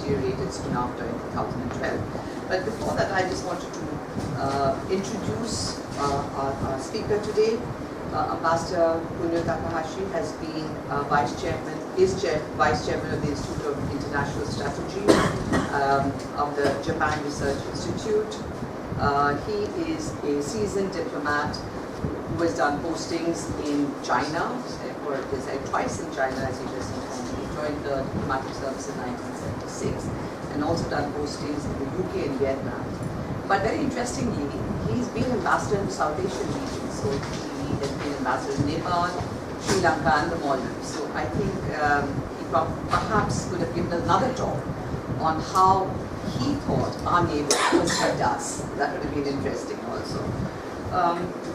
deteriorated soon after in 2012. But before that, I just wanted to introduce our speaker today. Ambassador Kunio Takahashi has been vice chairman of the Institute of International Strategy of the Japan Research Institute. He is a seasoned diplomat who has done postings in China, or twice in China, as he just informed me. He joined the diplomatic service in 1976 and also done postings in the UK and Vietnam. But very interestingly, he's been ambassador in the South Asian region. So he has been ambassador in Nepal, Sri Lanka and the Maldives. So I think he perhaps could have given another talk on how he thought our neighbour perceived us. That would have been interesting also.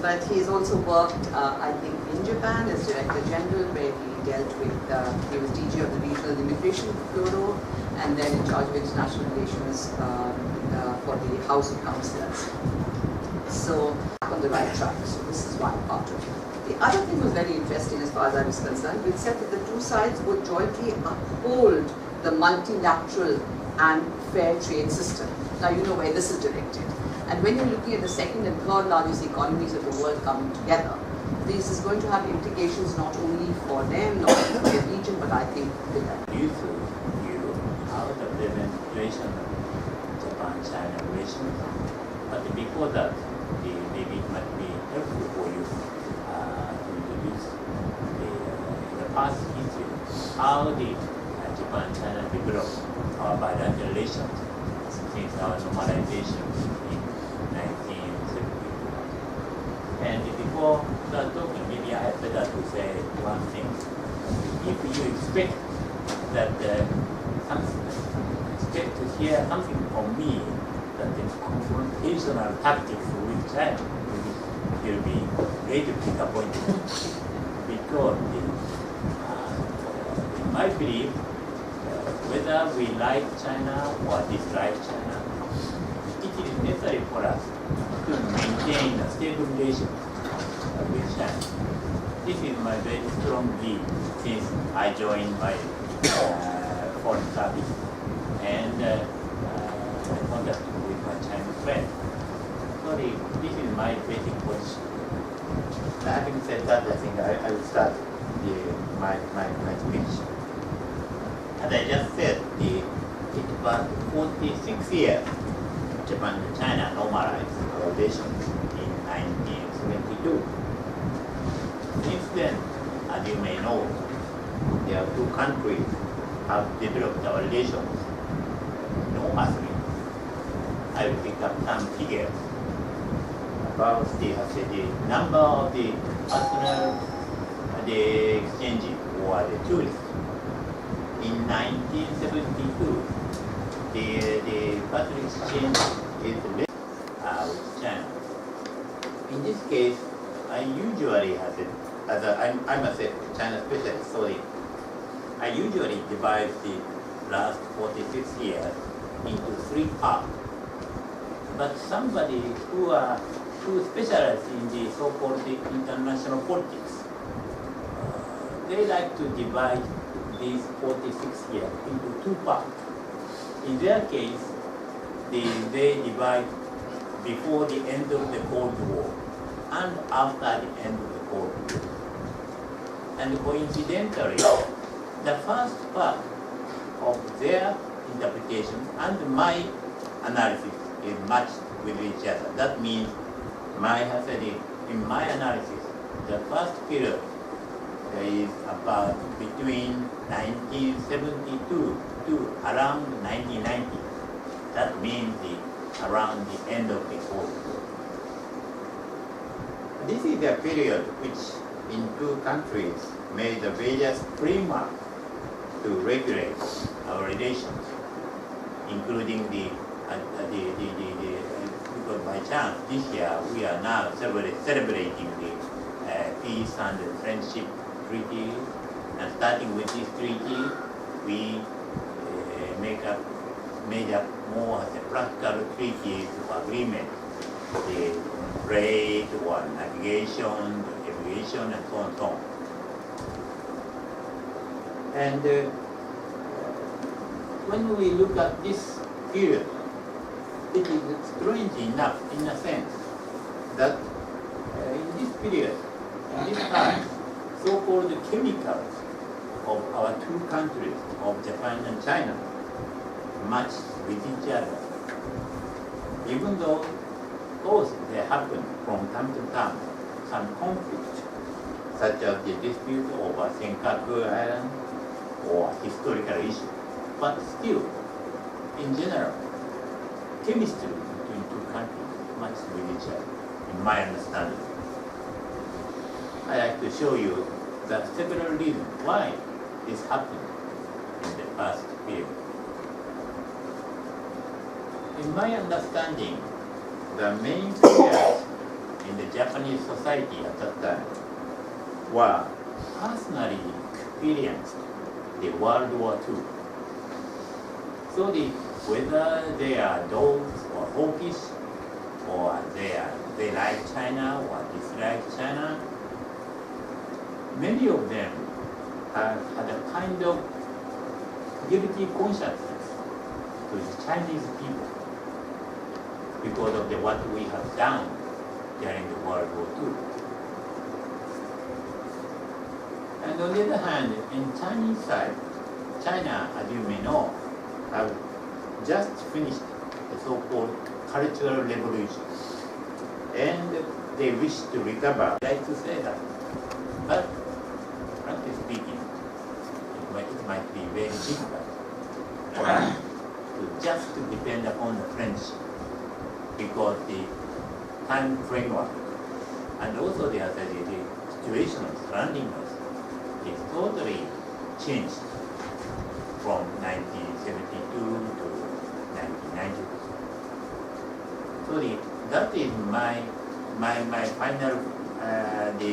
But he's also worked, I think, in Japan as Director General, where he dealt with, he was DG of the Regional Immigration Bureau, and then in charge of international relations for the House of Councillors. So, on the right track. So this is one part of it. The other thing was very interesting as far as I was concerned. We said that the two sides would jointly uphold the multilateral and fair trade system. Now you know where this is directed. And when you're looking at the second and third largest economies of the world coming together, this is going to have implications not only for them, not only for the region, but I think with that. Due to how the demonstration of Japan-China relations, but before that, maybe it might be helpful for you to introduce the past history. How did Japan-China develop our bilateral relations since our normalization in 1972? And before start talking, maybe I had better to say one thing. If you expect that expect to hear something from me that the confrontational tactics with China will be greatly disappointed because in my belief, whether we like China or dislike China, it is necessary for us to maintain a stable relation with China. This is my very strong belief since I joined my foreign service and I contact with my Chinese friend. So this is my basic position. Having said that, I think I will start my speech. As I just said, it was 46 years Japan and China normalized relations in 1972. Since then, as you may know, there are two countries have developed our relations enormously. I will pick up some figures about the number of the personal exchange or the tourists. In 1972, the personal exchange is less with China. In this case, I usually I'm a China specialist, so I usually divide the last 46 years into three parts. But somebody who specializes in the so-called international politics, they like to divide these 46 years into two parts. In their case, they divide before the end of the Cold War and after the end of the Cold War. And coincidentally, the first part of their interpretation and my analysis is matched with each other. That means in my analysis, the first period is about between 1972 to around 1990. That means around the end of the Cold War. This is a period which in two countries made the various framework to regulate our relations, including because by chance this year we are now celebrating the peace and friendship treaty, and starting with this treaty, we made up more as a practical treaties of agreement, the trade or navigation, aviation, and so on and so on. And when we look at this period, it is strange enough, in a sense, that in this period, in this time, so-called chemicals of our two countries, of Japan and China, match with each other. Even though, of course, there happen from time to time some conflict, such as the dispute over Senkaku Island or historical issue. But still, in general, chemistry between two countries match with each other, in my understanding. I like to show you the several reasons why this happened in the past period. In my understanding, the main players in the Japanese society at that time were personally experienced the World War II. So whether they are dogs or hawkish, or they like China or dislike China, many of them have had a kind of guilty consciousness to the Chinese people because of what we have done during the World War II. And on the other hand, in Chinese side, China, as you may know, have just finished the so-called cultural revolution, and they wish to recover. I like to say that, but frankly speaking, it might be very difficult to just depend upon the friendship, because the time framework and also the situation surrounding us is totally changed from 1972 to 1990. So that is my final the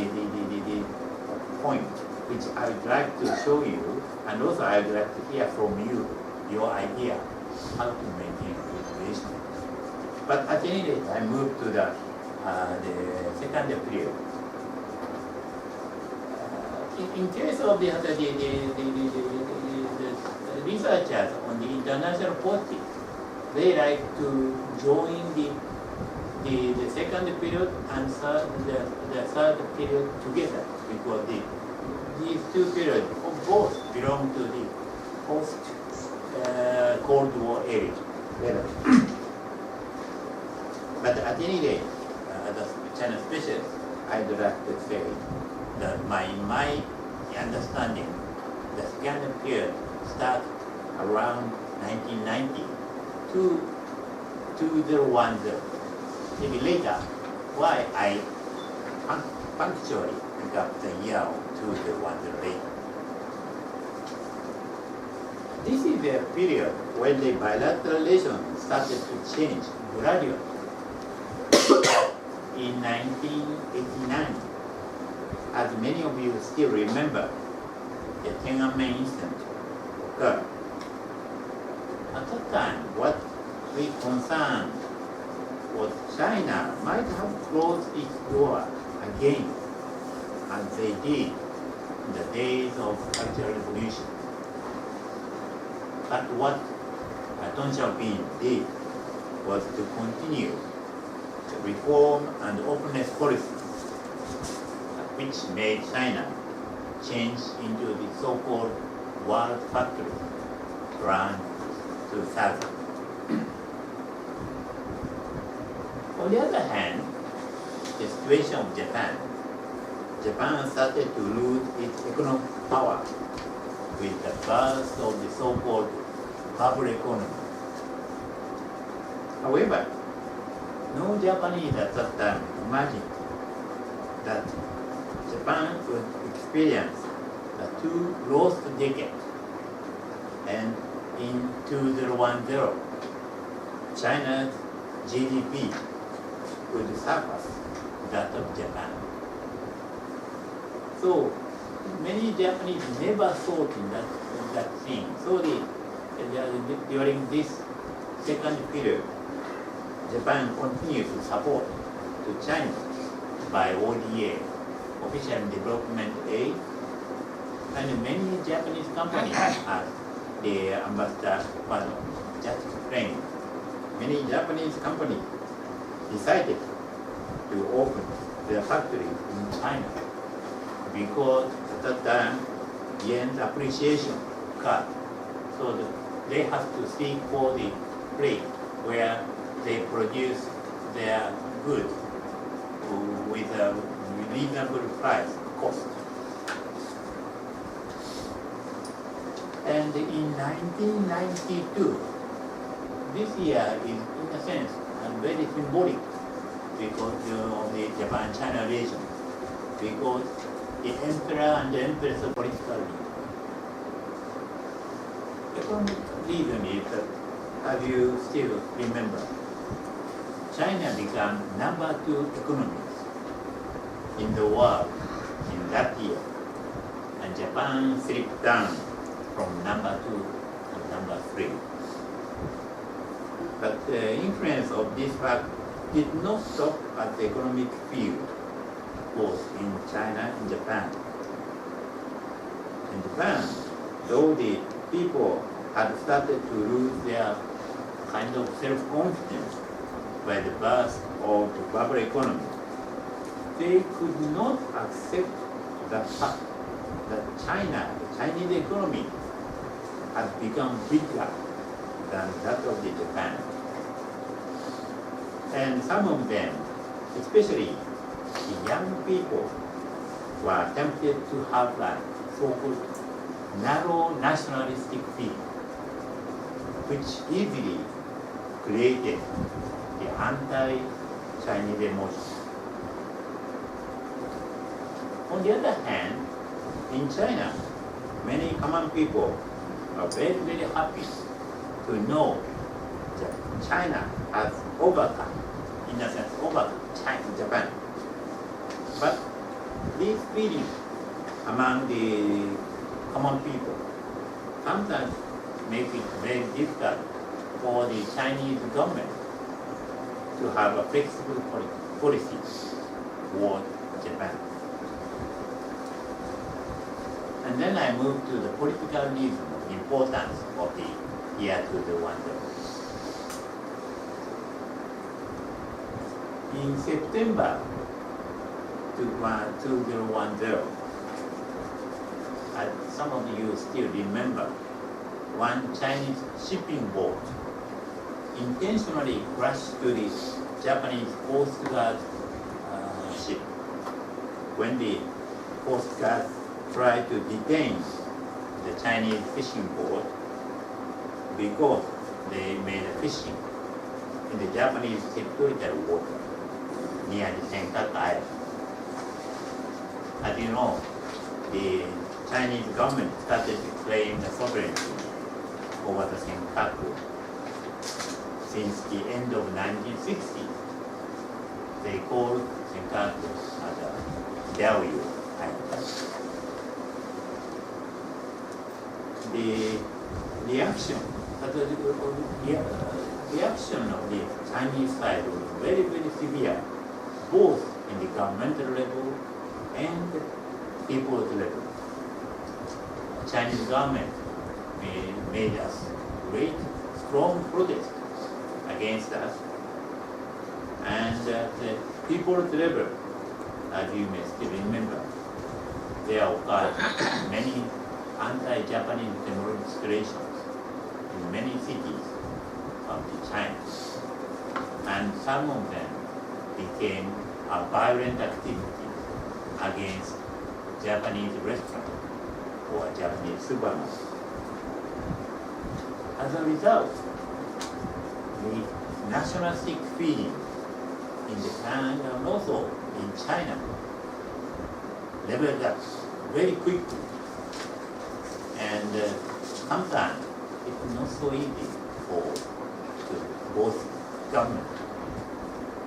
point which I would like to show you, and also I would like to hear from you your idea how to maintain a good relation. But at any rate, I move to the second period. In case of the researchers on the international politics, they like to join the second period and the third period together, because these two periods both belong to the post Cold War age. But at any rate, as a China specialist, I'd like to say that my understanding, the second period starts around 1990 to 2010. Maybe later, why I punctually pick up the year of 2010 later. This is a period when the bilateral relations started to change gradually. In 1989, as many of you still remember, the Tiananmen incident occurred. At that time, what we concerned was China might have closed its door again, as they did in the days of Cultural Revolution. But what Deng Xiaoping did was to continue the reform and openness policy, which made China change into the so-called world factory around 2000. On the other hand, the situation of Japan started to lose its economic power with the birth of the so-called bubble economy. However, no Japanese at that time imagined that Japan would experience the two lost decades, and in 2010, China's GDP would surpass that of Japan. So many Japanese never thought in that thing. So during this second period, Japan continued to support to China by ODA, Official Development Aid, and many Japanese companies are the ambassador was just explained, many Japanese companies decided to open their factory in China because at that time yen's appreciation cut. So they have to seek for the place where they produce their goods with a reasonable price cost. And in 1992, this year is in a sense very symbolic because of the Japan-China relation, because the emperor and the empress are political leader. Economic reason is that, as you still remember, China became #2 economies in the world in that year, and Japan slipped down from #2 to #3. But the influence of this fact did not stop at the economic field, both in China and Japan. In Japan, though the people had started to lose their kind of self-confidence by the birth of the bubble economy, they could not accept the fact that China, the Chinese economy, had become bigger than that of the Japan. And some of them, especially the young people, were tempted to have a so-called narrow nationalistic feeling, which easily created the anti-Chinese emotion. On the other hand, in China, many common people are very, very happy to know that China has overcome, in a sense, Japan. But these feelings among the common people sometimes make it very difficult for the Chinese government to have a flexible policy toward Japan. And then I move to the political reason of the importance of the year 2010. In September 2010, some of you still remember, one Chinese shipping boat intentionally crashed to the Japanese Coast Guard ship. When the Coast Guard tried to detain the Chinese fishing boat because they made a fishing in the Japanese territorial water near the Senkaku Island. As you know, the Chinese government started to claim the sovereignty over the Senkaku since the end of 1960s. They called Senkaku as a Diaoyu Island. The reaction of the Chinese side was very, very severe, both in the governmental level and people's level. Chinese government made us great, strong protest against us, and the people's level, as you may still remember, there occurred many anti-Japanese demonstrations in many cities of China, and some of them became a violent activity against Japanese restaurants or Japanese supermarkets. As a result, the nationalistic feeling in Japan and also in China leveled up very quickly, and sometimes it's not so easy for both governments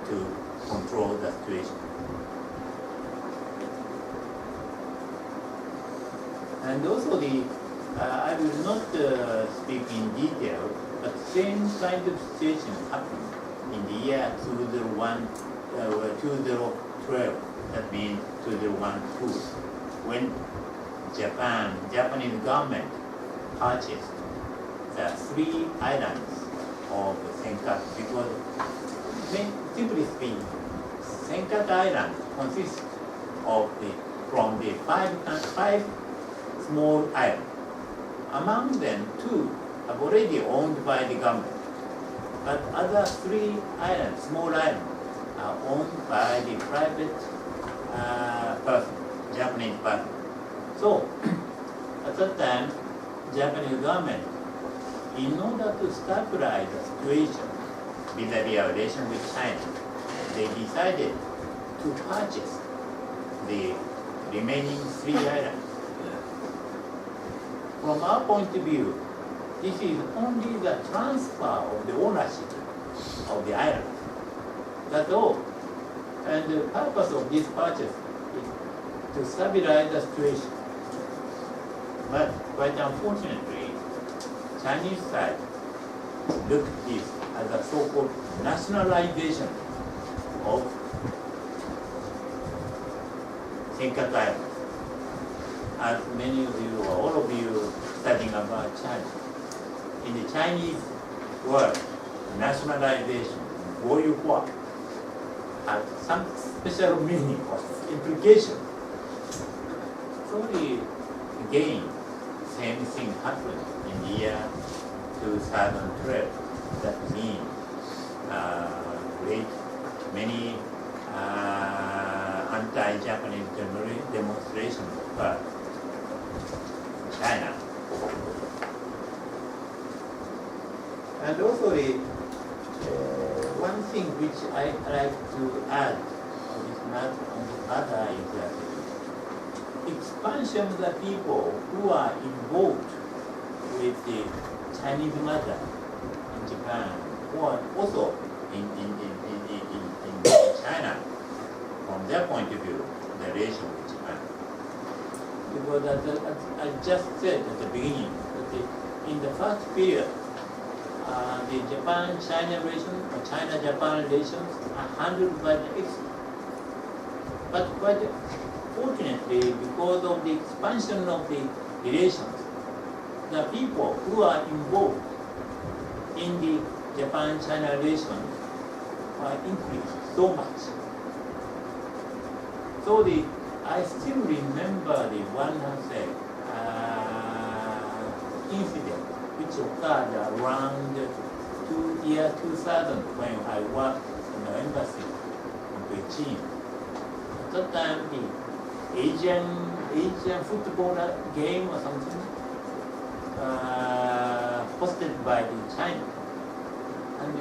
to control the situation. And also I will not speak in detail, but same kind of situation happened in the year 2012, that means 2012, when Japanese government purchased the three islands of Senkaku, because simply speaking, Senkaku Island consists of from the five small islands. Among them, two are already owned by the government, but other three islands, small islands, are owned by the private person, Japanese person. So, at that time, Japanese government, in order to stabilize the situation vis-à-vis relation with China, they decided to purchase the remaining three islands. From our point of view, this is only the transfer of the ownership of the island. That's all. And the purpose of this purchase is to stabilize the situation. But quite unfortunately, Chinese side looked at this as a so-called nationalization of Senkaku Island. As many of you, or all of you, studying about China, in the Chinese word, nationalization, Goyuhua, has some special meaning or implication. So again, same thing happened in the year 2012. That means many anti-Japanese demonstrations occurred in China. And also one thing which I like to add on this matter is that expansion of the people who are involved with the Chinese matter in Japan, or also in China, from their point of view, the relation with Japan. Because as I just said at the beginning, that in the first period, the Japan-China relations or China-Japan relations are handled by the expert. But quite fortunately, because of the expansion of the relations, the people who are involved in the Japan-China relations are increased so much. So I still remember the one incident which occurred around year 2000 when I worked in the embassy in Beijing. At that time, the Asian football game or something hosted by the China. And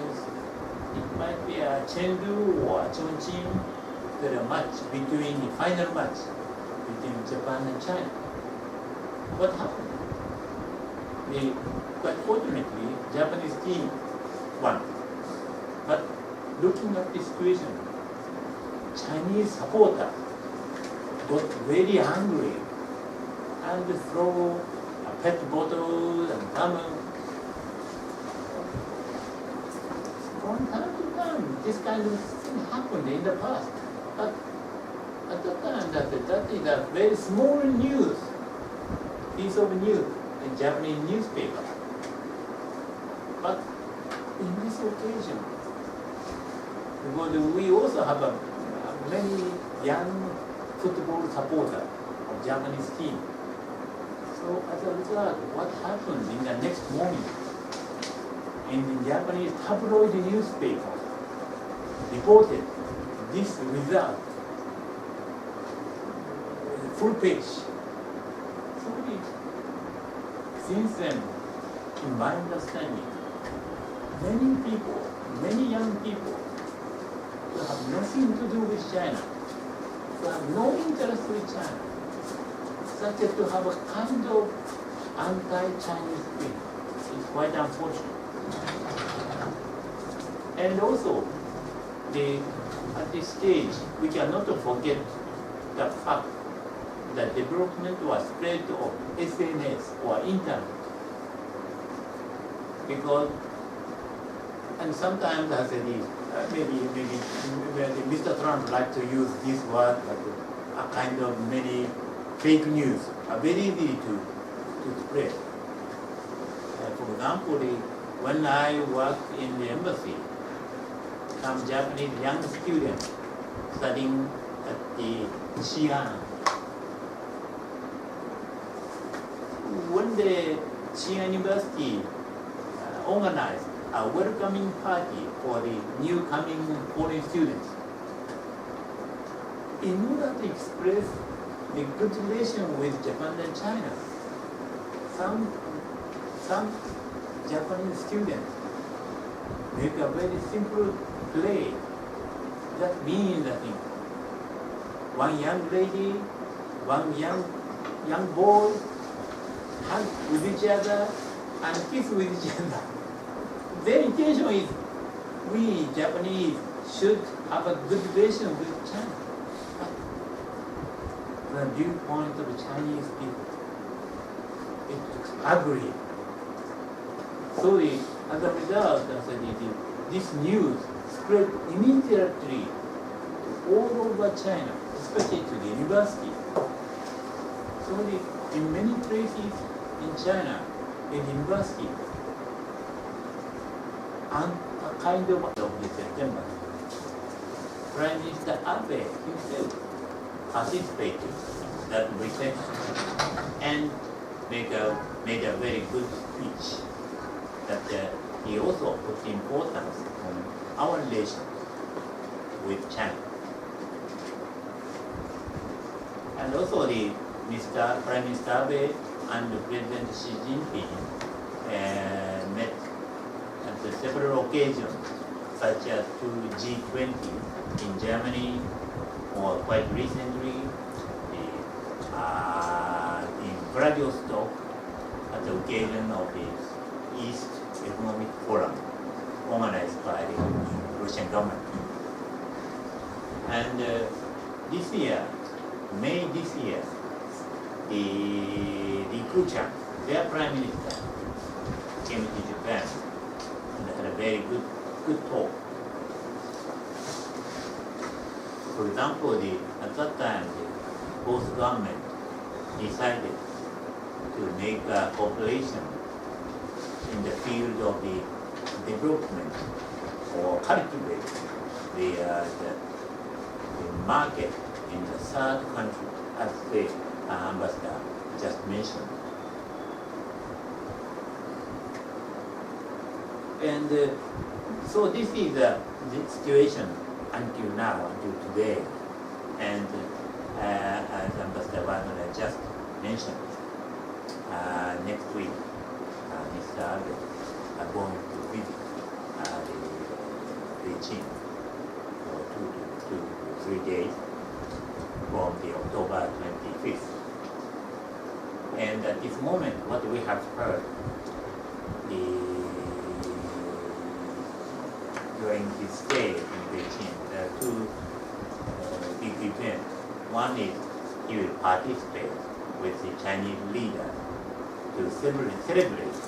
it might be a Chengdu or Chongqing, the match between the final match between Japan and China. What happened? Quite fortunately, Japanese team won. But looking at the situation, Chinese supporters got very angry and throw pet bottles and camel. From time to time, this kind of thing happened in the past. But at the time, that is a very small piece of news in Japanese newspaper. But in this occasion, because we also have many young football supporters of Japanese team. So as a result, what happened in the next morning, in the Japanese tabloid newspaper, reported this result, full page. So since then, in my understanding, many people, many young people, who have nothing to do with China, who have no interest with China, started to have a kind of anti-Chinese thing. It's quite unfortunate. And also, at this stage, we cannot forget the fact that development was spread of SNS or internet. Because, and sometimes I said, maybe Mr. Trump likes to use this word, like a kind of many fake news are very easy to spread. for example, when I worked in the embassy, some Japanese young students studying at the Xi'an. When the Xi'an University organized a welcoming party for the new coming foreign students, in order to express the good relation with Japan and China, some Japanese students make a very simple play that means nothing. One young lady, one young boy hug with each other and kiss with each other. Their intention is we Japanese should have a good relation with China. But the viewpoint of the Chinese people, it looks ugly. So as a result, this news spread immediately all over China, especially to the university. So in many places in China, in university, and a kind of September, Prime Minister Abe himself participated in that reception and made a very good speech that he also put importance on our relation with China. And also Prime Minister Abe and President Xi Jinping met at several occasions, such as to G20 in Germany, or quite recently in Vladivostok at the occasion of the East Economic Forum organized by the Russian government. And this year, May this year, Li Keqiangof, their prime minister, came to Japan and had a very good talk. For example, at that time, both governments decided to make a cooperation in the field of the development or cultivate the market in the third country, as the ambassador just mentioned. And so this is the situation until now, until today. And as Ambassador Wagner just mentioned, next week, Mr. Abe are going to visit Beijing for 2 to 3 days from the October 25th. And at this moment, what we have heard during his stay in Beijing, there are two big events. One is he will participate with the Chinese leader to celebrate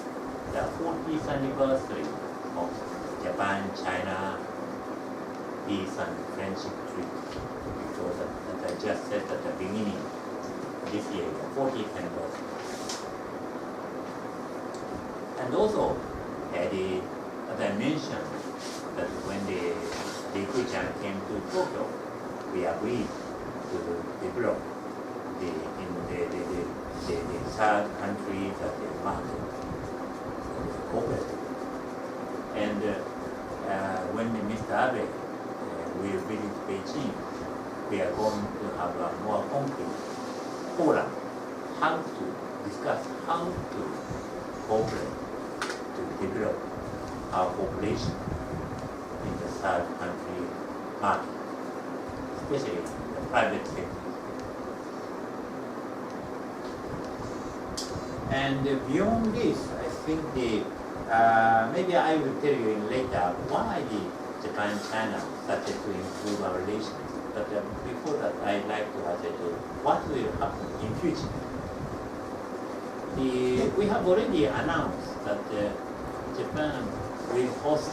the 40th anniversary of Japan-China peace and friendship treaty. Because as I just said at the beginning, this year is the 40th anniversary. And also, as I mentioned, that when the Li Keqiangof came to Tokyo, we agreed to develop the third countries at the market cooperative. And when Mr. Abe will visit Beijing, we are going to have a more concrete forum, how to discuss how to cooperate to develop our population in the third country market, especially the private sector. And beyond this, I think maybe I will tell you later why Japan and China started to improve our relations. But before that, I'd like to ask you what will happen in future. We have already announced that Japan will host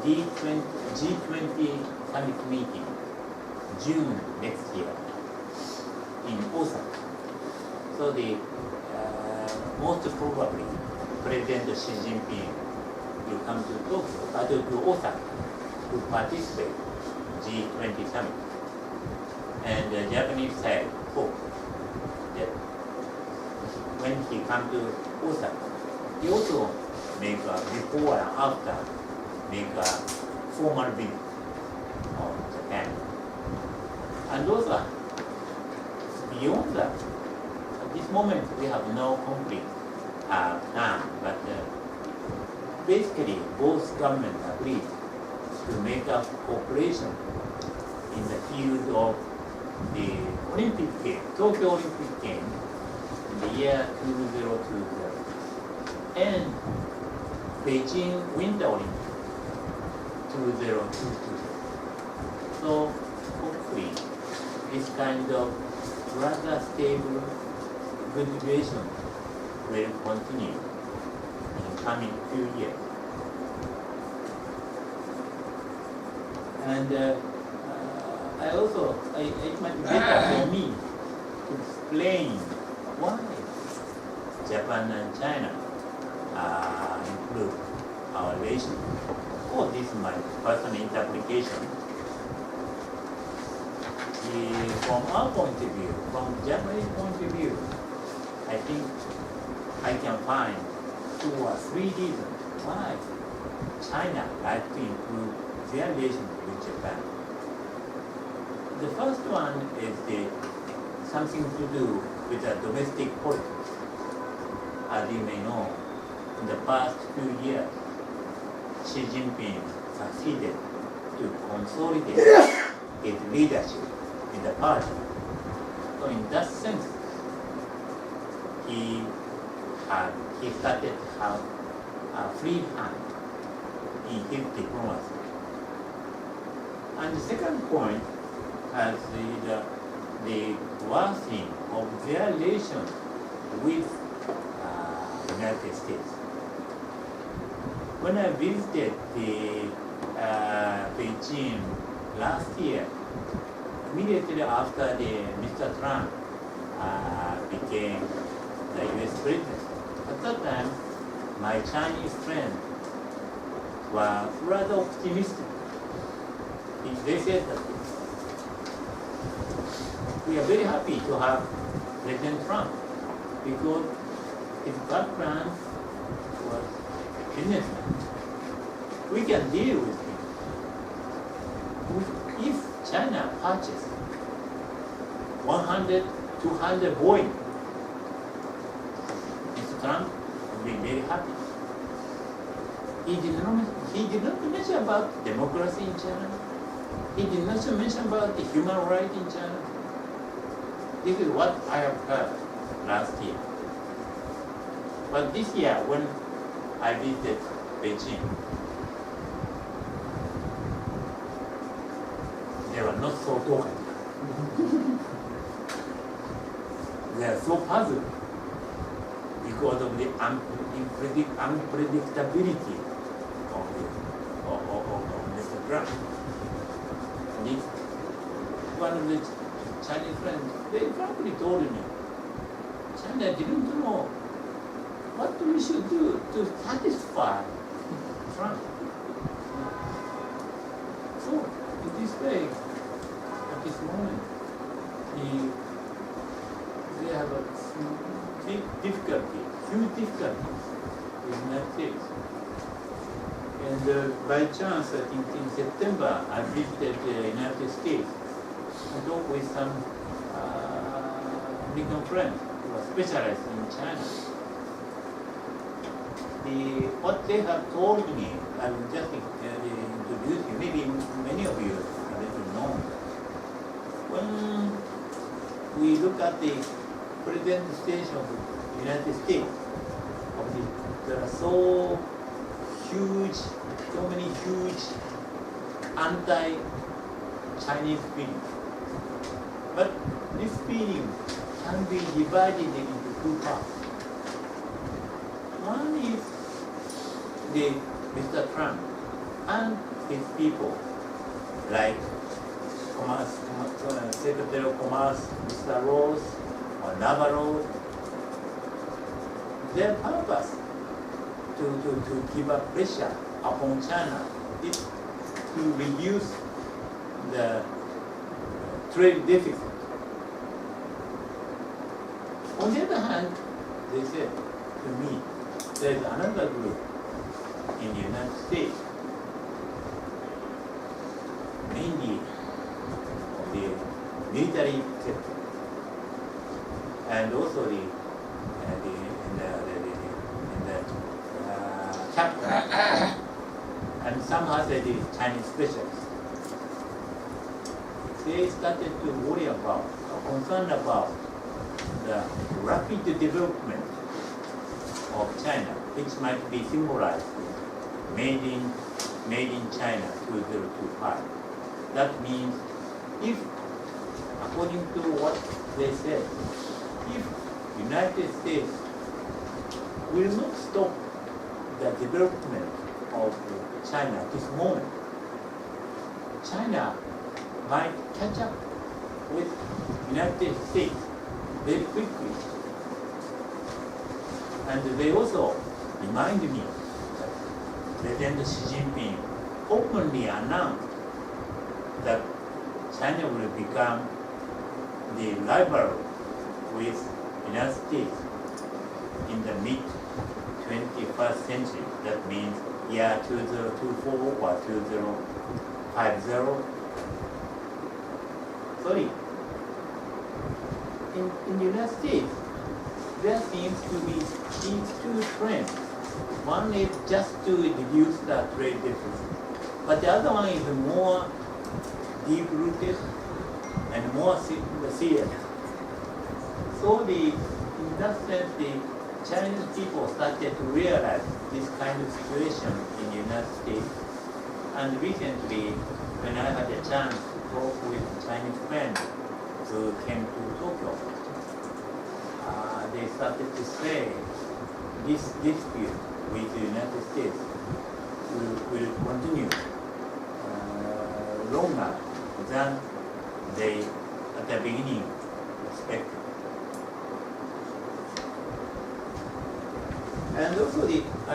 G20 Summit meeting June next year in Osaka. So most probably President Xi Jinping will come to Tokyo, to Osaka to participate in G20 Summit. And the Japanese side hope that when he comes to Osaka, he also make a before and after, make a formal visit of Japan. And also, beyond that, at this moment we have no complete plan, but basically both governments agreed to make a cooperation in the field of the Olympic game, Tokyo Olympic game in the year 2020 and Beijing Winter Olympic 2022. So hopefully this kind of rather stable good relation will continue in coming few years. And it might be better for me to explain why Japan and China improve our relation. Oh, this is my personal interpretation. From our point of view, from Japanese point of view, I think I can find 2 or 3 reasons why China like to improve their relations with Japan. The first one is something to do with the domestic politics. As you may know, in the past few years, Xi Jinping succeeded to consolidate his leadership in the party. So in that sense, he started to have a free hand in his diplomacy. And the second point is the worsening of their relations with the United States. When I visited Beijing last year, immediately after Mr. Trump became the U.S. president, at that time, my Chinese friends were rather optimistic. They said that we are very happy to have President Trump because his background was businessman. We can deal with him. If China purchased 100, 200 Boeing, Mr. Trump would be very happy. He did not mention about democracy in China. He did not mention about the human rights in China. This is what I have heard last year. But this year, when I visited Beijing, they were not so talkative. They are so puzzled because of the unpredictability of Mr. Trump. And one of the Chinese friends, they frankly told me, China didn't know what we should do to satisfy Trump. So, in this way, at this moment, they have a big difficulty, huge difficulties with the United States. And by chance, I think in September, I visited the United States. I talked with some American friends who are specialized in China. What they have told me, I will just introduce you, maybe many of you already know. When we look at the present stage of the United States, there are so many huge anti-Chinese feelings. But this feeling can be divided into 2 parts. One is Mr. Trump and his people, like Secretary of Commerce, Mr. Ross, or Navarro. Their purpose to give a pressure upon China is to reduce the trade deficit. On the other hand, they said to me, there is another group in the United States, mainly of the military sector, and also in the capital, and some other the Chinese specialists. They started to worry about, or concerned about the rapid development of China, which might be symbolized made in China 2025. That means if, according to what they said, if United States will not stop the development of China at this moment, China might catch up with United States very quickly. And they also remind me that President Xi Jinping openly announced that China will become the rival with United States in the mid-21st century. That means year 2024 or 2050. Sorry. In the United States, there seems to be these two trends. One is just to reduce the trade deficit, but the other one is more deep-rooted and more serious. So in that sense, the Chinese people started to realize this kind of situation in the United States. And recently, when I had a chance to talk with Chinese friends who came to Tokyo, they started to say this dispute with the United States will continue longer than they at the beginning expected. And also I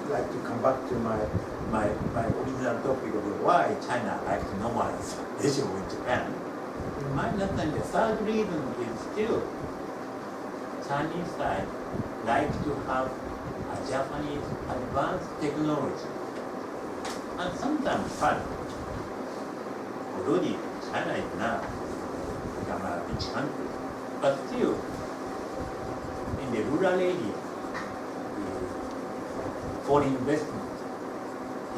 like to come back to my original topic of why China likes to normalize relations with Japan. In my understanding, the third reason is still Chinese side like to have a Japanese advanced technology. And sometimes fun. Already China is now become a rich country. But still, in the rural area, the foreign investment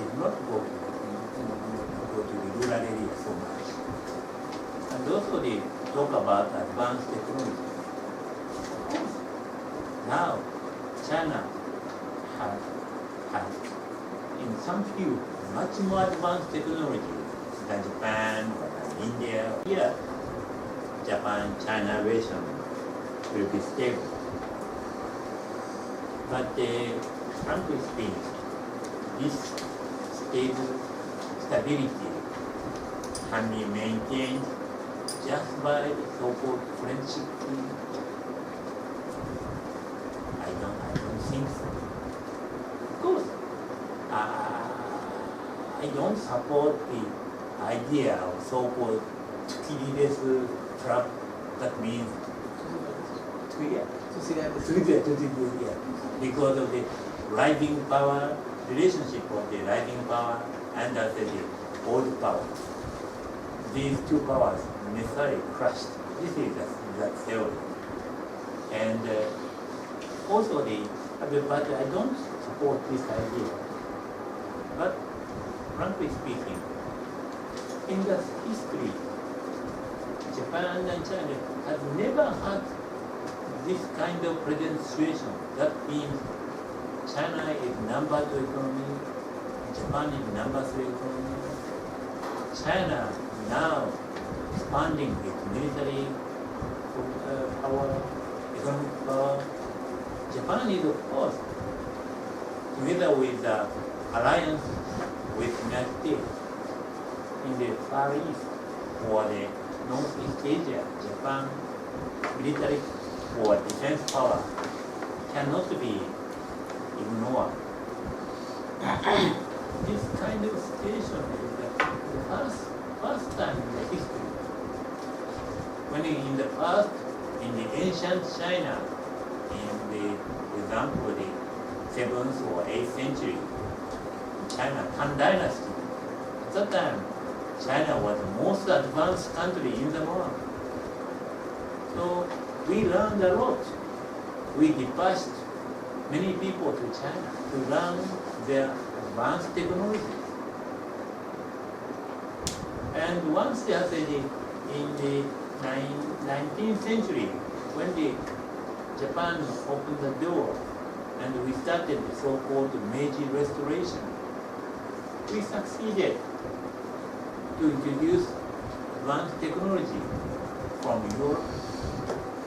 is not go to the rural area so much. And also they talk about advanced technology. Now, China has in some field much more advanced technology than Japan or than India. Here, Japan-China relation will be stable. But frankly speaking, this stability can be maintained just by the so-called friendship treaty. I don't think so. Of course, I don't support the idea of so-called tukiri-less trap. That means because of the rising power, relationship of the rising power and the old power. These two powers necessarily crushed. This is the theory. And also but I don't support this idea. But frankly speaking, in the history, Japan and China have never had this kind of present situation. That means China is number 2 economy, Japan is number 3 economy. China now expanding its military power, economic power. Japan is, of course, together with the alliance with the United States in the Far East or the Northeast Asia, Japan military or defense power cannot be ignored. This kind of situation is the first time in the history. When in the ancient China, in the, for example, the 7th or 8th century, China, Tang Dynasty, at that time, China was the most advanced country in the world. So we learned a lot. We dispatched many people to China to learn their advanced technology. And once they said in the 19th century, when Japan opened the door and we started the so-called Meiji Restoration, we succeeded to introduce advanced technology from Europe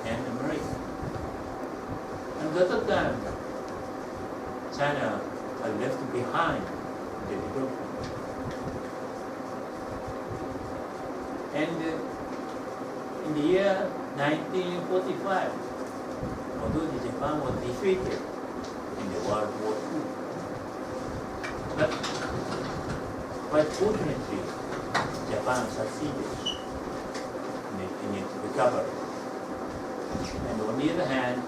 and America. And at that time, China had left behind the development. And in the year 1945, although Japan was defeated in the World War II, but quite fortunately, Japan succeeded in its recovery. And on the other hand,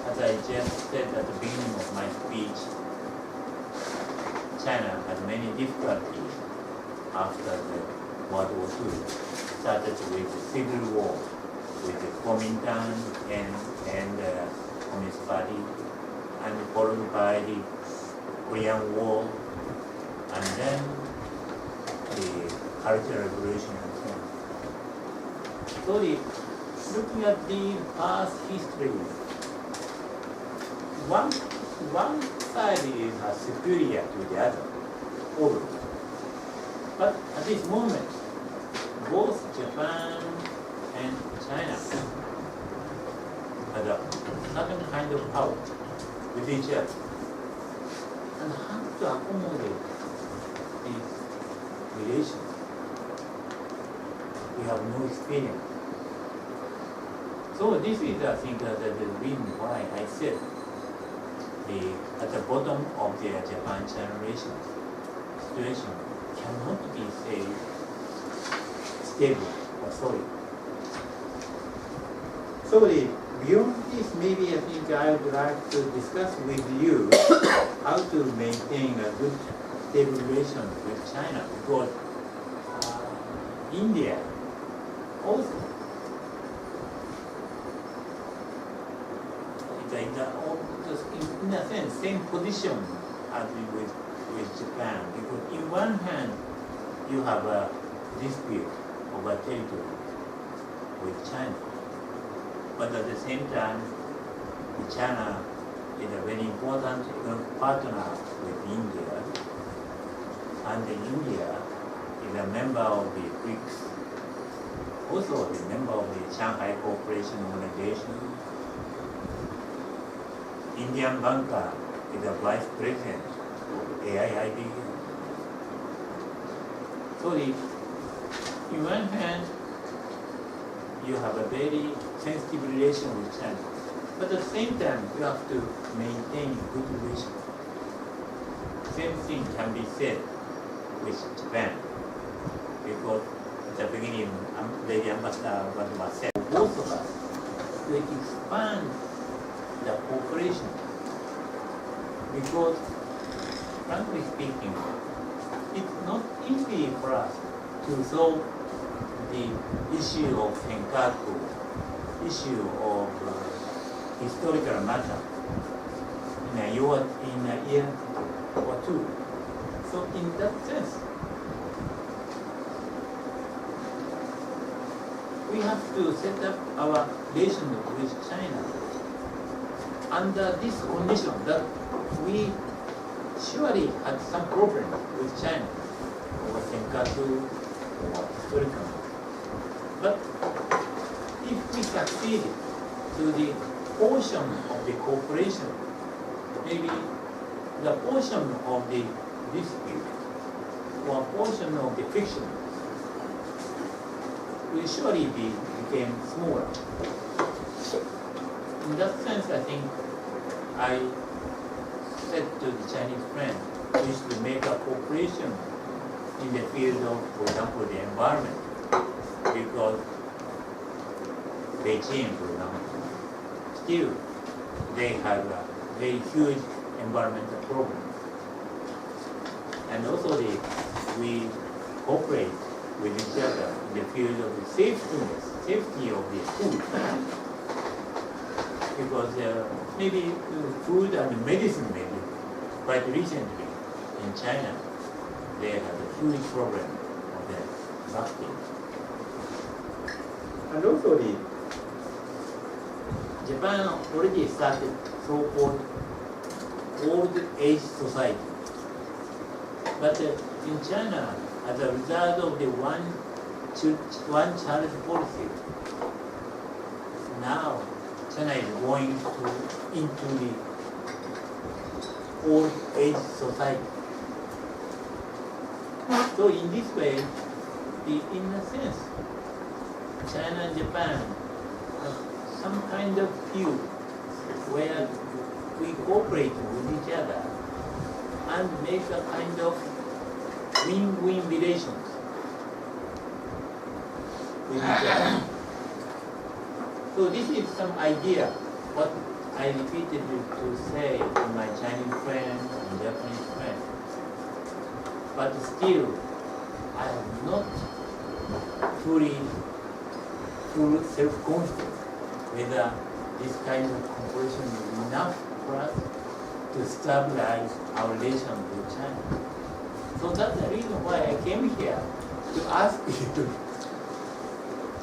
as I just said at the beginning of my speech, China had many difficulties after the World War II. Started with the Civil War, with the Kuomintang and Communist Party, and followed by the Korean War, and then the Cultural Revolution and so on. So looking at the past history, one side is superior to the other, always. But at this moment, both Japan and China have a certain kind of power with each other. And how to accommodate these relations? We have no experience. So this is, I think, the reason why I said at the bottom of the Japan-China relations situation cannot be, say, stable or solid. So beyond this, maybe I think I would like to discuss with you how to maintain a good stable relation with China, because India also is in a sense same position as with Japan, because in one hand you have a dispute over territory with China, but at the same time China is a very important partner with India, and India is a member of the BRICS, also the member of the Shanghai Cooperation Organization. Indian banker is a vice president of AIIB. So in one hand, you have a very sensitive relation with China, but at the same time, you have to maintain good relation. Same thing can be said with Japan, because at the beginning, Lady Ambassador was said, both of us to expand the cooperation, because frankly speaking, it's not easy for us to solve the issue of Senkaku, issue of historical matter in a year or two. So in that sense, we have to set up our relation with China under this condition that we surely had some problem with China over Senkaku or historical. But if we succeeded to the portion of the cooperation, maybe the portion of the dispute or portion of the friction will surely became smaller. In that sense, I think I said to the Chinese friend, we should make a cooperation in the field of, for example, the environment, because Beijing, for example, still they have a very huge environmental problem. And also we cooperate with each other in the field of the safety of the food. Because maybe food and medicine maybe, quite recently in China, they have a huge problem of the vaccine. And also Japan already started so-called old age society. But in China, as a result of the one child policy, now China is going into the old age society. So in this way, in a sense, China and Japan have some kind of view where we cooperate with each other and make a kind of win-win relations with each other. So this is some idea what I repeated to say to my Chinese friend and Japanese friend. But still, I am not full self-confident whether this kind of cooperation is enough for us to stabilize our relation with China. So that's the reason why I came here to ask you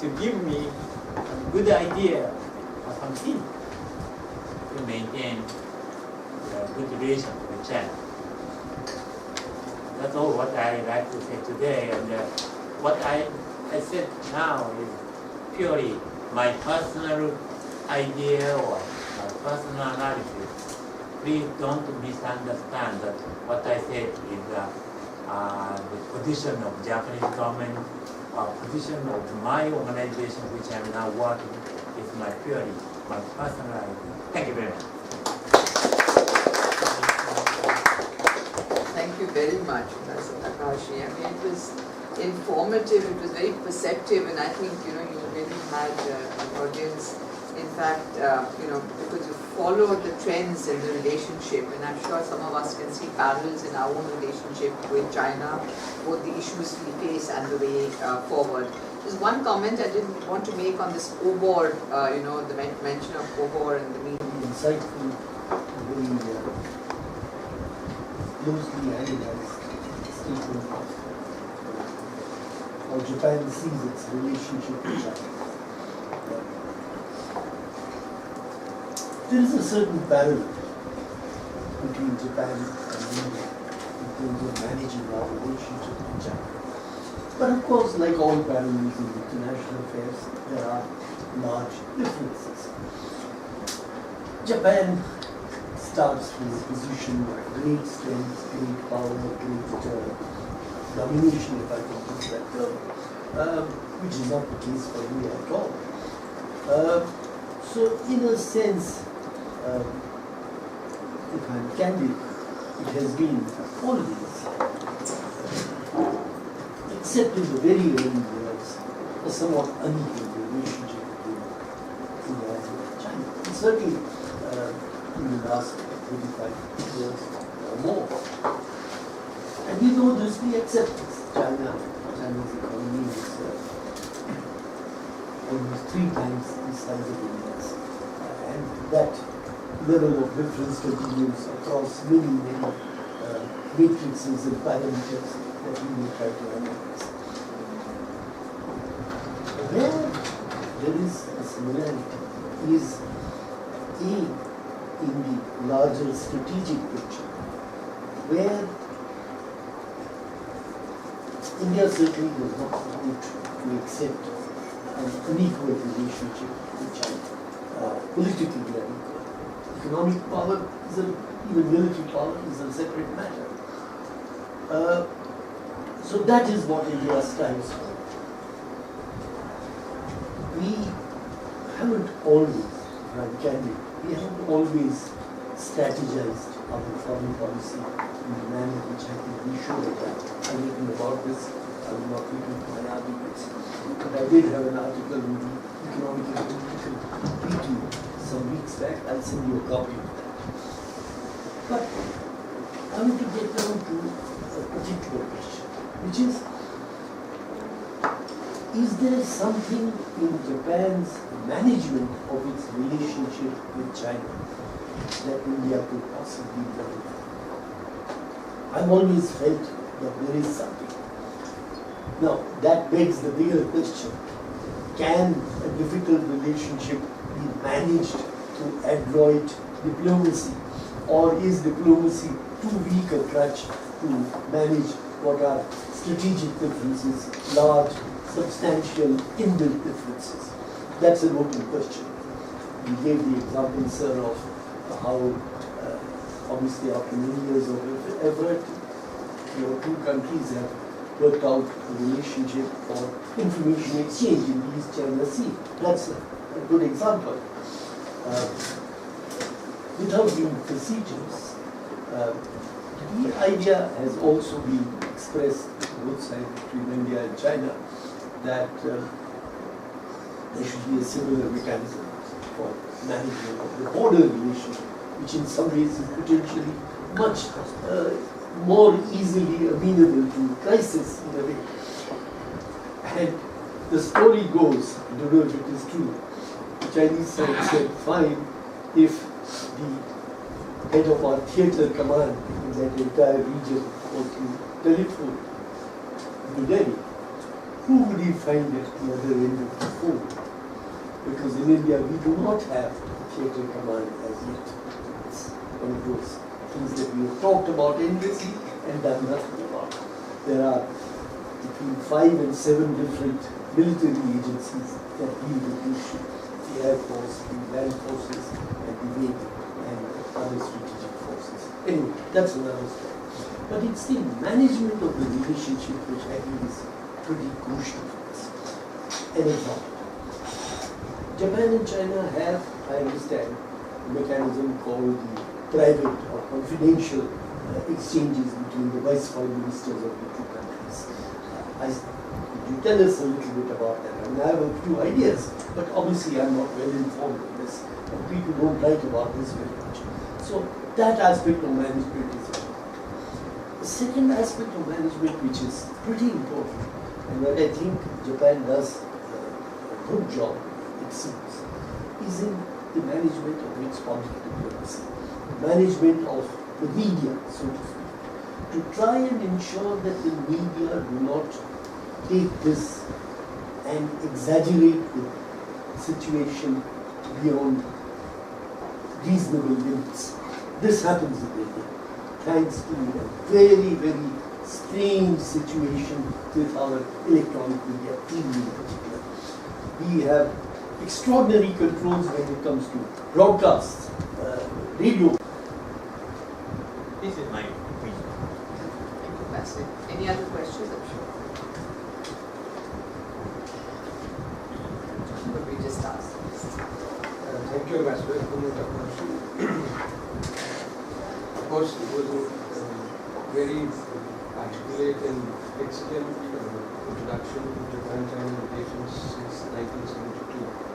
to give me a good idea or something to maintain a good relation with China. That's all what I like to say today. And what I said now is purely my personal idea or my personal analysis. Please don't misunderstand that what I said is the position of Japanese government, position of my organization, which I'm now working, is my purely my personal idea. Thank you very much. Thank you very much, Mr. Takahashi. I mean, it was informative, it was very perceptive, and I think, you really had an audience. In fact, because you follow the trends in the relationship, and I'm sure some of us can see parallels in our own relationship with China, both the issues we face and the way forward. There's one comment I didn't want to make on this OBOR, the mention of OBOR and the meaning. Insightful, very closely analyzed statement of how Japan sees its relationship with China. There is a certain parallel between Japan and India in terms of managing our relationship with China. But of course, like all parallels in international affairs, there are large differences. Japan starts from a position of great strength, great power, great domination, if I can use that term, which is not the case for India at all. So in a sense, if I'm candid, it has been always, except in the very early years, a somewhat unequal relationship between India and China. And certainly in the last 25 years or more. And we know this, we accept this. China's economy is almost 3 times the size of India's. And that level of difference continues across many matrices and parameters that we may try to analyze. Where there is a similarity is in the larger strategic picture, where India certainly does not want to accept an unequal relationship with China. Politically, they are equal. Economic power, even military power, is a separate matter. So that is what India stands for. We haven't always, if I'm candid, we haven't always strategized our foreign policy in a manner which I think we should have done. I've written about this, I will not repeat my arguments. But I did have an article in the Economic and Political Weekly some weeks back. I'll send you a copy of that. But I want to get down to a particular question, which is there something in Japan's management of its relationship with China that India could possibly learn? I've always felt that there is something. Now, that begs the bigger question. Can a difficult relationship be managed through adroit diplomacy? Or is diplomacy too weak a crutch to manage what are strategic differences, large, substantial, inbuilt differences? That's an open question. You gave the example, sir, of how obviously after many years of effort, your two countries have worked out a relationship for information exchange in the East China Sea. That's a good example. Without being facetious, the idea has also been expressed both sides between India and China that there should be a similar mechanism for management of the border relationship, which in some ways is potentially much more easily amenable to crisis in a way. And the story goes, I don't know if it is true, the Chinese side said, fine, if the head of our theatre command in that entire region was to telephone to Delhi, who would he find at the other end of the phone? Because in India we do not have theatre command as yet. It's one of those things that we have talked about endlessly and done nothing about. There are between 5 and 7 different military agencies that deal with this issue. The Air Force, the Land Forces, and the Navy, and other strategic forces. Anyway, that's another story. But it's the management of the relationship which I think is pretty crucial for us. An example. Japan and China have, I understand, a mechanism called the private or confidential exchanges between the vice foreign ministers of the two countries. Could you tell us a little bit about that? I mean, I have a few ideas, but obviously I'm not well informed on this, and people don't write about this very much. So that aspect of management is important. The second aspect of management, which is pretty important, and where I think Japan does a good job, it seems, is in the management of its public diplomacy, management of the media, so to speak, to try and ensure that the media do not take this and exaggerate the situation beyond reasonable limits. This happens in India, thanks to a very, very strange situation with our electronic media, TV in particular. We have extraordinary controls when it comes to broadcasts, radio. This is my opinion. Thank you, Pastor. Any other questions? I'm sure. But we just asked. Thank you, Ambassador Kunio Takahashi. Of course, it was a very articulate and excellent introduction to Japan-China relations since 1972.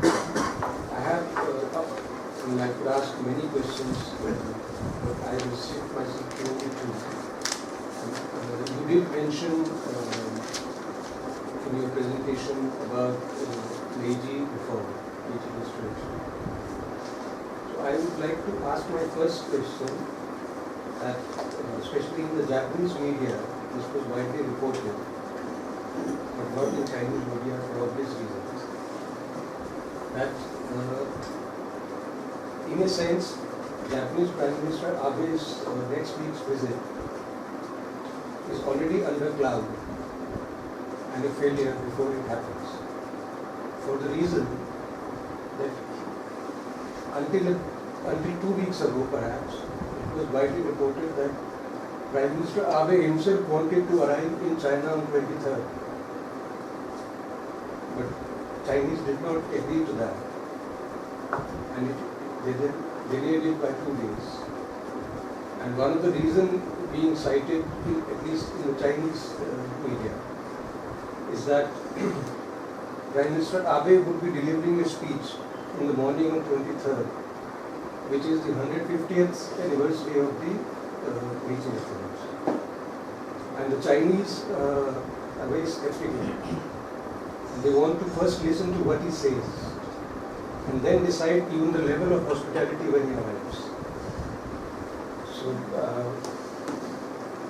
I have, I could ask many questions, but I restrict myself to only two. You did mention in your presentation about Meiji reform, Meiji restoration. So I would like to ask my first question that, especially in the Japanese media, this was widely reported, but not in Chinese media for obvious reasons, that in a sense, Japanese Prime Minister Abe's next week's visit is already under cloud and a failure before it happens. For the reason that until 2 weeks ago perhaps, it was widely reported that Prime Minister Abe himself wanted to arrive in China on 23rd. But Chinese did not agree to that. And delayed it by 2 days. And one of the reasons being cited, at least in the Chinese media, is that Prime Minister Abe would be delivering a speech in the morning on 23rd, which is the 150th anniversary of the Beijing Accords. And the Chinese are very skeptical. They want to first listen to what he says and then decide even the level of hospitality when he arrives. So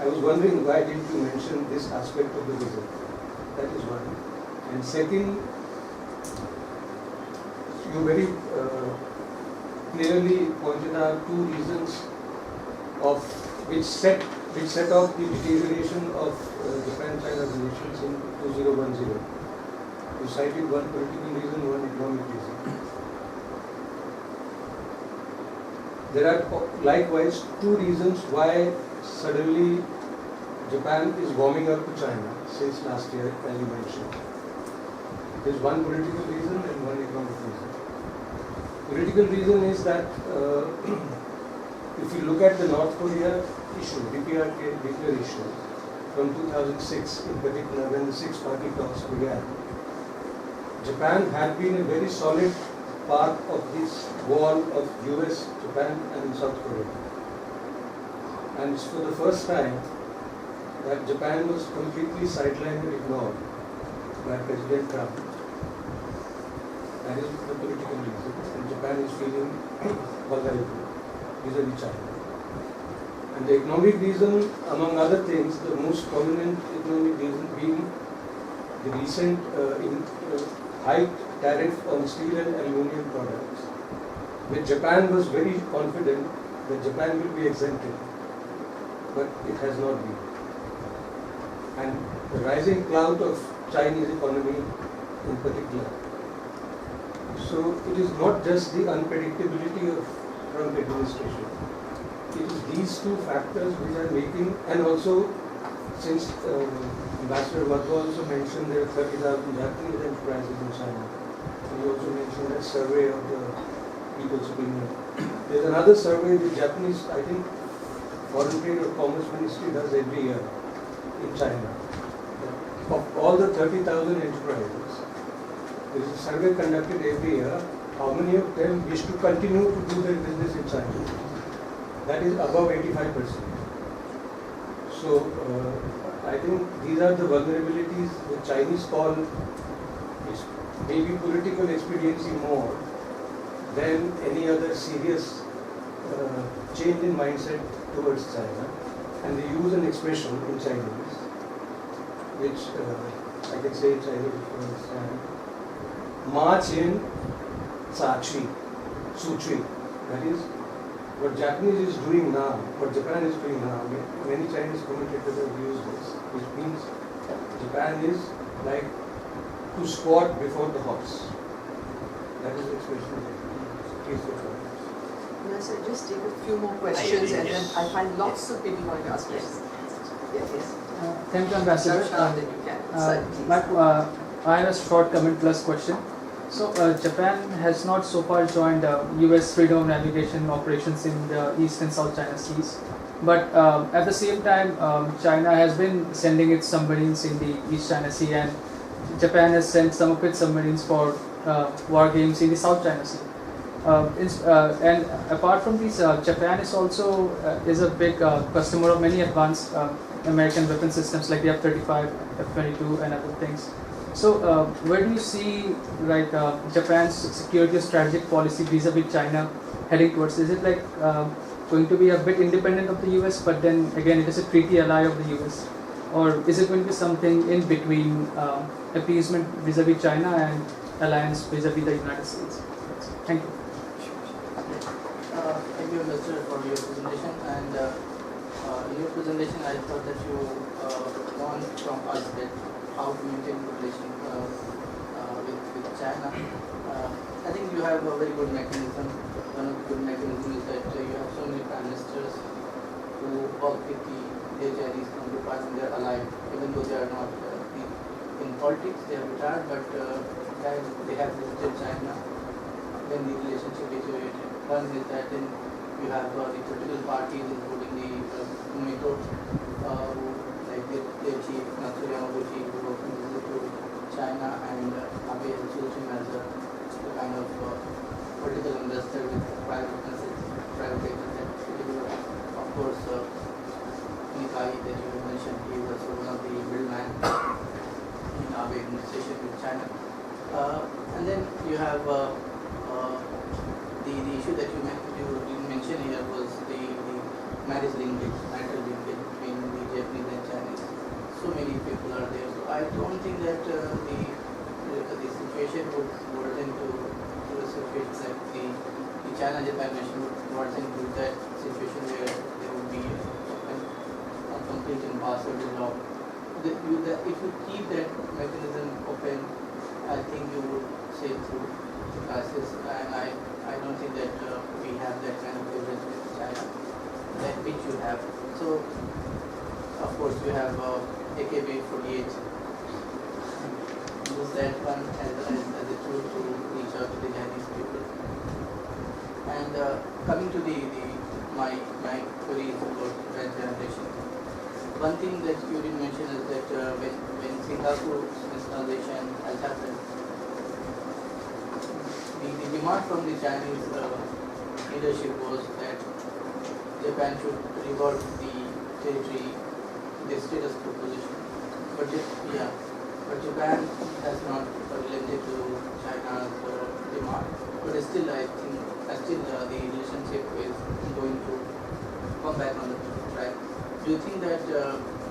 I was wondering why didn't you mention this aspect of the visit? That is one. And second, you very clearly pointed out 2 reasons of which set off the deterioration of Japan-China relations in 2010. You cited one political reason, one economic reason. There are likewise 2 reasons why suddenly Japan is warming up to China since last year, as you mentioned. There is one political reason and one economic reason. Political reason is that if you look at the North Korea issue, DPRK declaration from 2006 in particular, when the 6-party talks began, Japan had been a very solid part of this wall of US, Japan and South Korea. And it's for the first time that Japan was completely sidelined and ignored by President Trump. That is the political reason. And Japan is feeling vulnerable vis-a-vis China. And the economic reason, among other things, the most prominent economic reason being the recent hiked tariff on steel and aluminium products, which Japan was very confident that Japan will be exempted, but it has not been. And the rising clout of Chinese economy in particular. So it is not just the unpredictability of Trump administration. It is these 2 factors which are making, and also since Ambassador Wadhwa also mentioned there are 30,000 Japanese enterprises in China. He also mentioned that survey of the people's opinion. There is another survey the Japanese, I think, Foreign Trade or Commerce Ministry does every year in China. Of all the 30,000 enterprises, there is a survey conducted every year. How many of them wish to continue to do their business in China? That is above 85%. So I think these are the vulnerabilities the Chinese call, which may be political expediency more than any other serious change in mindset towards China. And they use an expression in Chinese, which I can say in Chinese if you understand. Ma Chen Sa Chui, Su Chui. That is, what Japanese is doing now, what Japan is doing now, many Chinese commentators have used this, which means Japan is like to squat before the horse. That is the expression. Please go ahead. Yes, I just take a few more questions and then I find lots of people want to ask questions. Yes, yes. Thank you, Ambassador. Then you can. I have a short comment plus question. So Japan has not so far joined US freedom of navigation operations in the East and South China Seas. But at the same time, China has been sending its submarines in the East China Sea, and Japan has sent some of its submarines for war games in the South China Sea. And apart from these, Japan is also is a big customer of many advanced American weapon systems like the F-35, F-22 and other things. So where do you see like Japan's security strategic policy vis-a-vis China heading towards? Is it like going to be a bit independent of the US, but then again it is a treaty ally of the US? Or is it going to be something in between appeasement vis-a-vis China and alliance vis-a-vis the United States? Thank you. Thank you, Mr. for your presentation. And in your presentation, I thought that you learned from us that how to maintain relation with China. I think you have a very good mechanism. One of the good mechanisms is that you have so many prime ministers who work with their Chinese counterparts and they are alive, even though they are not in politics, they are retired, but they have visited China when the relationship deteriorated. One is that then you have the political parties, including the NATO, like their chief, No.2 who often visit to China, and Abe has chosen him as a kind of political investor with private businesses, private agents. Of course, Li Keqiangof that you mentioned, he was one of the middlemen in Abe administration with China. And then you have the issue that you didn't mention here was the marriage linkage, marital linkage between the Japanese and Chinese. So many people are there. So I don't think that the situation would worsen to a situation like the China-Japan relation would worsen to that situation where there would be a complete impasse or deadlock. If you keep that mechanism open, I think you would sail through the crisis, and I don't think that we have that kind of leverage with China, that which you have. So, of course, you have AKB-48. Use that one as a tool to reach out to the Chinese people. And coming to my queries about trans generation, one thing that you didn't mention is that when Singapore's installation has happened, the demand from the Chinese leadership was that Japan should revert the territory, the status quo position. But Japan has not relented to China's demand. But still, I think the relationship is going to come back on the track. Do you think that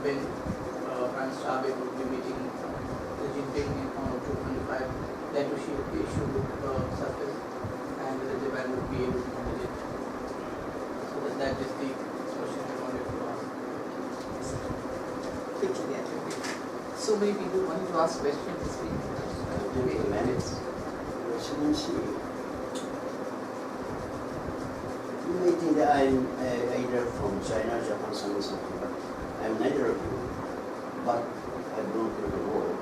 when Prime Minister Abe would be meeting Xi Jinping on October 25, that issue would surface and whether Japan would be able to manage it? So that is the question I wanted to ask. Quickly, so many people wanting to ask questions this week. Excellency, you may think that I'm either from China, Japan, something, but I'm neither of you. But I belong to the world,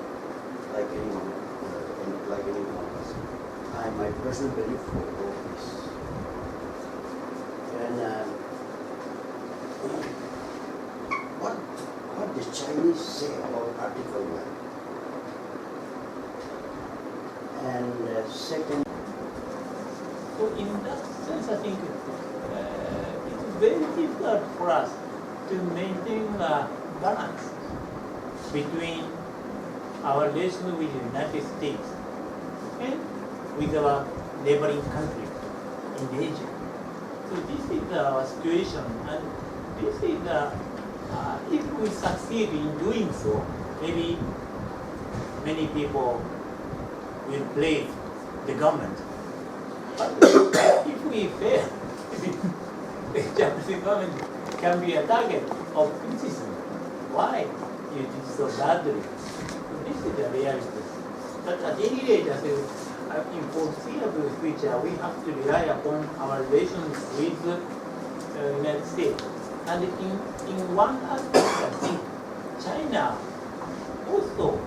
like anyone else. And my personal belief for all this. And what the Chinese say about Article 1? And second, So in that sense, I think it's very difficult for us to maintain a balance between our relation with the United States and with our neighboring country in Asia. So this is our situation, and this is if we succeed in doing so, maybe many people will blame the government. But if we fail, the Japanese government can be a target of criticism. Why you did so badly? So this is the reality. But at any rate, in foreseeable future, we have to rely upon our relations with the United States. And in one aspect, I think China also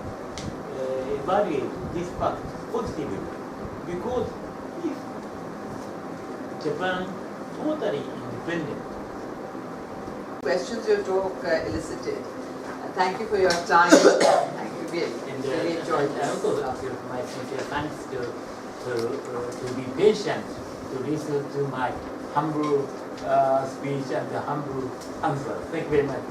evaluate this fact positively, because if Japan totally independent. Questions your talk elicited. Thank you for your time. Thank you, Bill. And Really enjoyed I also this. give my sincere thanks to be patient, to listen to my humble speech and the humble answer. Thank you very much.